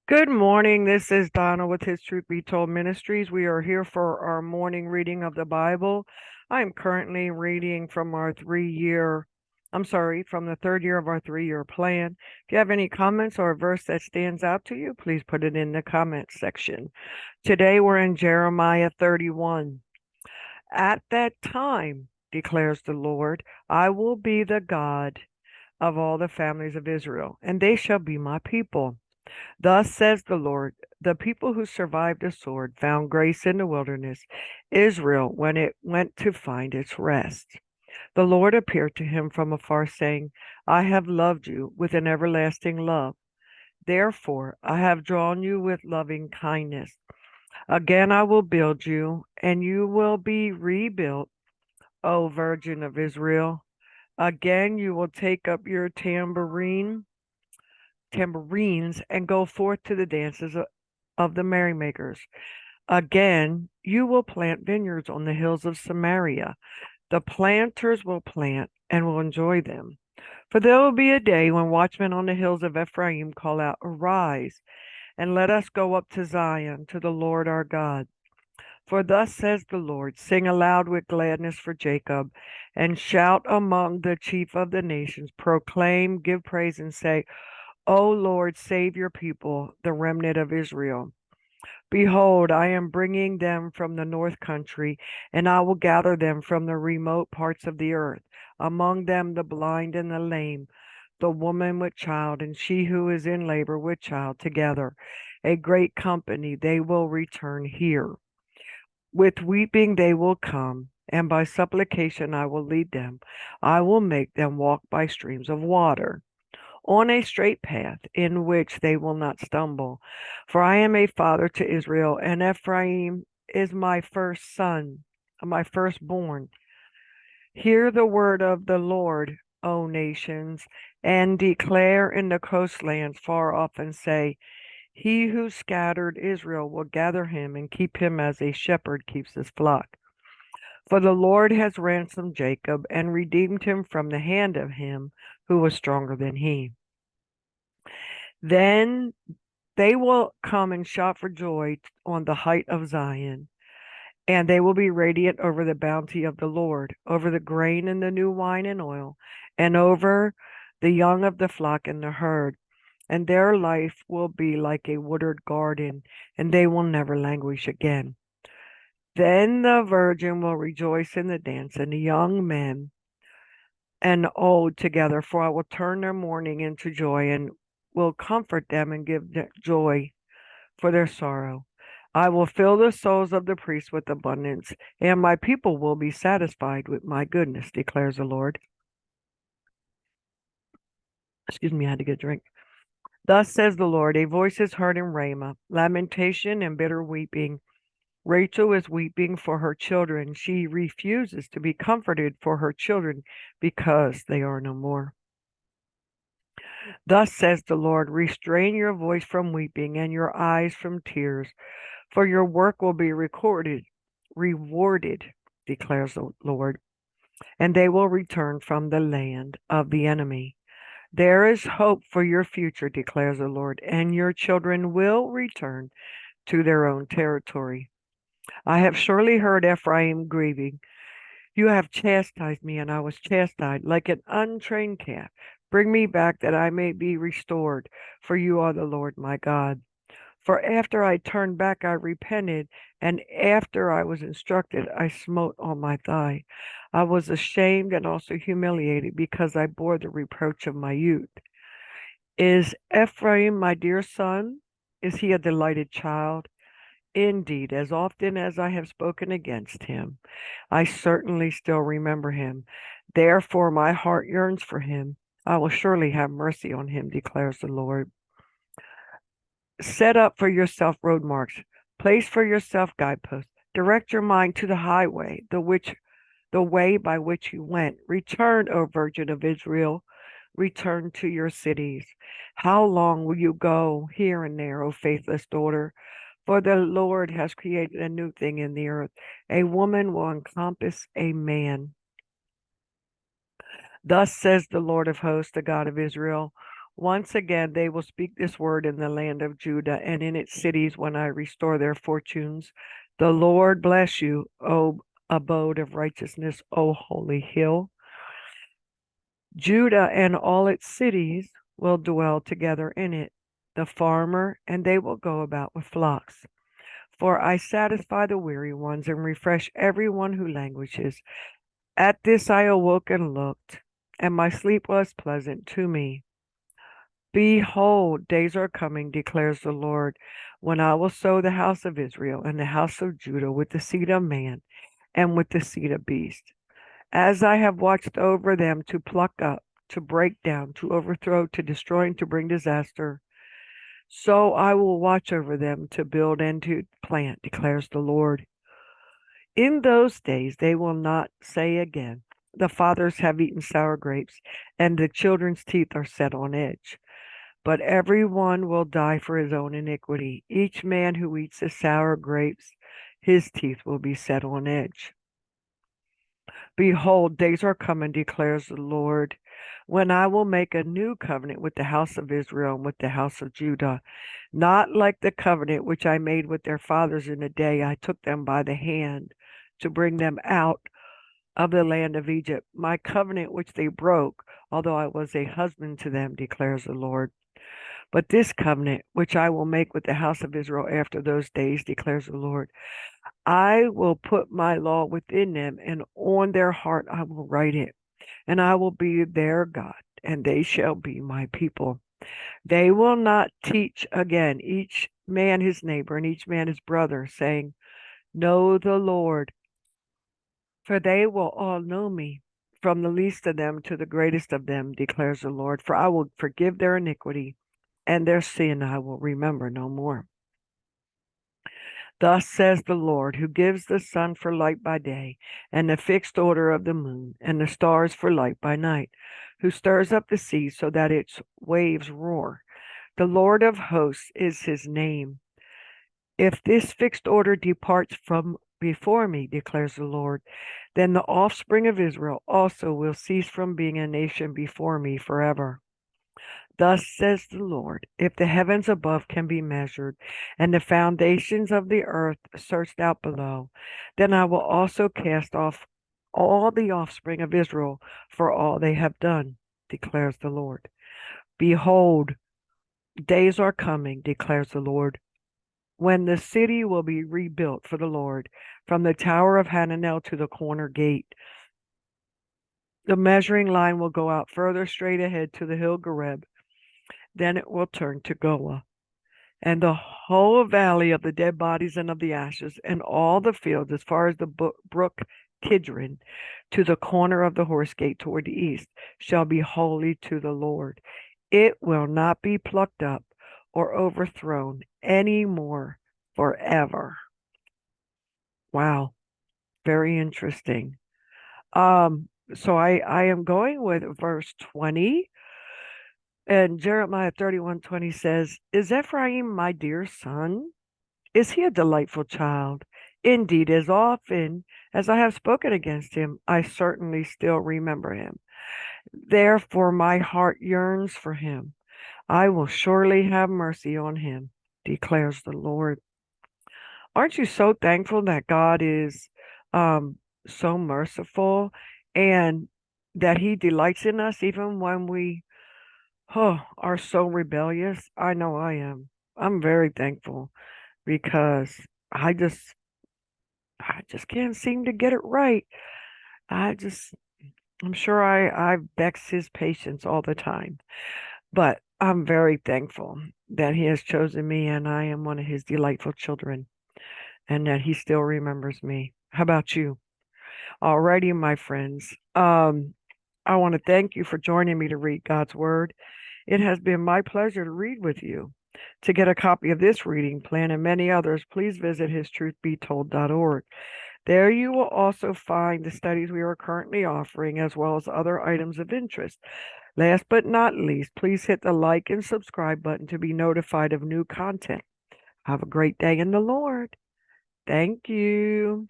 Good morning. This is Donna with His Truth Be Told Ministries. We are here for our morning reading of the Bible. I am currently reading from from the third year of our 3-year plan. If you have any comments or a verse that stands out to you, please put it in the comments section. Today we're in Jeremiah 31. At that time, declares the Lord, I will be the God of all the families of Israel, and they shall be my people. Thus says the Lord, the people who survived the sword found grace in the wilderness, Israel, when it went to find its rest. The Lord appeared to him from afar, saying, I have loved you with an everlasting love. Therefore, I have drawn you with loving kindness. Again, I will build you, and you will be rebuilt, O Virgin of Israel. Again, you will take up your tambourines and go forth to the dances of the merrymakers. Again, you will plant vineyards on the hills of Samaria. The planters will plant and will enjoy them. For there will be a day when watchmen on the hills of Ephraim call out, Arise, and let us go up to Zion, to the Lord our God. For thus says the Lord, Sing aloud with gladness for Jacob, and shout among the chief of the nations. Proclaim, give praise, and say, O Lord, save your people, the remnant of Israel. Behold, I am bringing them from the north country, and I will gather them from the remote parts of the earth, among them the blind and the lame, the woman with child, and she who is in labor with child together. A great company, they will return here. With weeping they will come, and by supplication I will lead them. I will make them walk by streams of water, on a straight path in which they will not stumble. For I am a father to Israel, and Ephraim is my first son, my firstborn. Hear the word of the Lord, O nations, and declare in the coastlands far off, and say, He who scattered Israel will gather him and keep him as a shepherd keeps his flock. For the Lord has ransomed Jacob and redeemed him from the hand of him who was stronger than he. Then they will come and shout for joy on the height of Zion, and they will be radiant over the bounty of the Lord, over the grain and the new wine and oil, and over the young of the flock and the herd. And their life will be like a watered garden, and they will never languish again. Then the virgin will rejoice in the dance, and the young men and old together, for I will turn their mourning into joy, and will comfort them and give them joy for their sorrow. I will fill the souls of the priests with abundance, and my people will be satisfied with my goodness, declares the Lord. Excuse me, I had to get a drink. Thus says the Lord, a voice is heard in Ramah, lamentation and bitter weeping. Rachel is weeping for her children. She refuses to be comforted for her children because they are no more. Thus says the Lord, restrain your voice from weeping and your eyes from tears, for your work will be rewarded, declares the Lord, and they will return from the land of the enemy. There is hope for your future, declares the Lord, and your children will return to their own territory. I have surely heard Ephraim grieving. You have chastised me, and I was chastised like an untrained calf. Bring me back that I may be restored, for you are the Lord my God. For after I turned back, I repented, and after I was instructed, I smote on my thigh. I was ashamed and also humiliated because I bore the reproach of my youth. Is Ephraim my dear son? Is he a delighted child? Indeed, as often as I have spoken against him, I certainly still remember him. Therefore, my heart yearns for him. I will surely have mercy on him, declares the Lord. Set up for yourself road marks. Place for yourself guideposts. Direct your mind to the highway, the way by which you went. Return, O Virgin of Israel. Return to your cities. How long will you go here and there, O faithless daughter? For the Lord has created a new thing in the earth. A woman will encompass a man. Thus says the Lord of hosts, the God of Israel. Once again, they will speak this word in the land of Judah and in its cities when I restore their fortunes. The Lord bless you, O abode of righteousness, O holy hill. Judah and all its cities will dwell together in it, the farmer, and they will go about with flocks. For I satisfy the weary ones and refresh every one who languishes. At this I awoke and looked, and my sleep was pleasant to me. Behold, days are coming, declares the Lord, when I will sow the house of Israel and the house of Judah with the seed of man and with the seed of beast. As I have watched over them to pluck up, to break down, to overthrow, to destroy, and to bring disaster, so I will watch over them to build and to plant, declares the Lord. In those days they will not say again, the fathers have eaten sour grapes, and the children's teeth are set on edge. But every one will die for his own iniquity. Each man who eats the sour grapes, his teeth will be set on edge. Behold, days are coming, declares the Lord, when I will make a new covenant with the house of Israel and with the house of Judah, not like the covenant which I made with their fathers in the day I took them by the hand to bring them out of the land of Egypt, my covenant which they broke, although I was a husband to them, declares the Lord. But this covenant which I will make with the house of Israel after those days, declares the Lord, I will put my law within them, and on their heart I will write it, and I will be their God, and they shall be my people. They will not teach again each man his neighbor and each man his brother, saying, Know the Lord, for they will all know me, from the least of them to the greatest of them, declares the Lord. For I will forgive their iniquity, and their sin I will remember no more. Thus says the Lord, who gives the sun for light by day, and the fixed order of the moon, and the stars for light by night, who stirs up the sea so that its waves roar. The Lord of hosts is his name. If this fixed order departs from before me, declares the Lord, then the offspring of Israel also will cease from being a nation before me forever. Thus says the Lord, if the heavens above can be measured, and the foundations of the earth searched out below, then I will also cast off all the offspring of Israel for all they have done, declares the Lord. Behold, days are coming, declares the Lord, when the city will be rebuilt for the Lord, from the tower of Hananel to the corner gate. The measuring line will go out further straight ahead to the hill Gareb. Then it will turn to Goah, and the whole valley of the dead bodies and of the ashes, and all the fields as far as the brook Kidron, to the corner of the horse gate toward the east, shall be holy to the Lord. It will not be plucked up or overthrown any more forever. Wow, very interesting. So I am going with verse 20. And Jeremiah 31:20 says, Is Ephraim my dear son? Is he a delightful child? Indeed, as often as I have spoken against him, I certainly still remember him. Therefore, my heart yearns for him. I will surely have mercy on him, declares the Lord. Aren't you so thankful that God is so merciful and that he delights in us even when we are so rebellious? I know I am. I'm very thankful because I just can't seem to get it right. I just I'm sure I vex his patience all the time. But I'm very thankful that he has chosen me and I am one of his delightful children and that he still remembers me. How about you? Alrighty, my friends. I want to thank you for joining me to read God's Word. It has been my pleasure to read with you. To get a copy of this reading plan and many others, please visit histruthbetold.org. There you will also find the studies we are currently offering, as well as other items of interest. Last but not least, please hit the like and subscribe button to be notified of new content. Have a great day in the Lord. Thank you.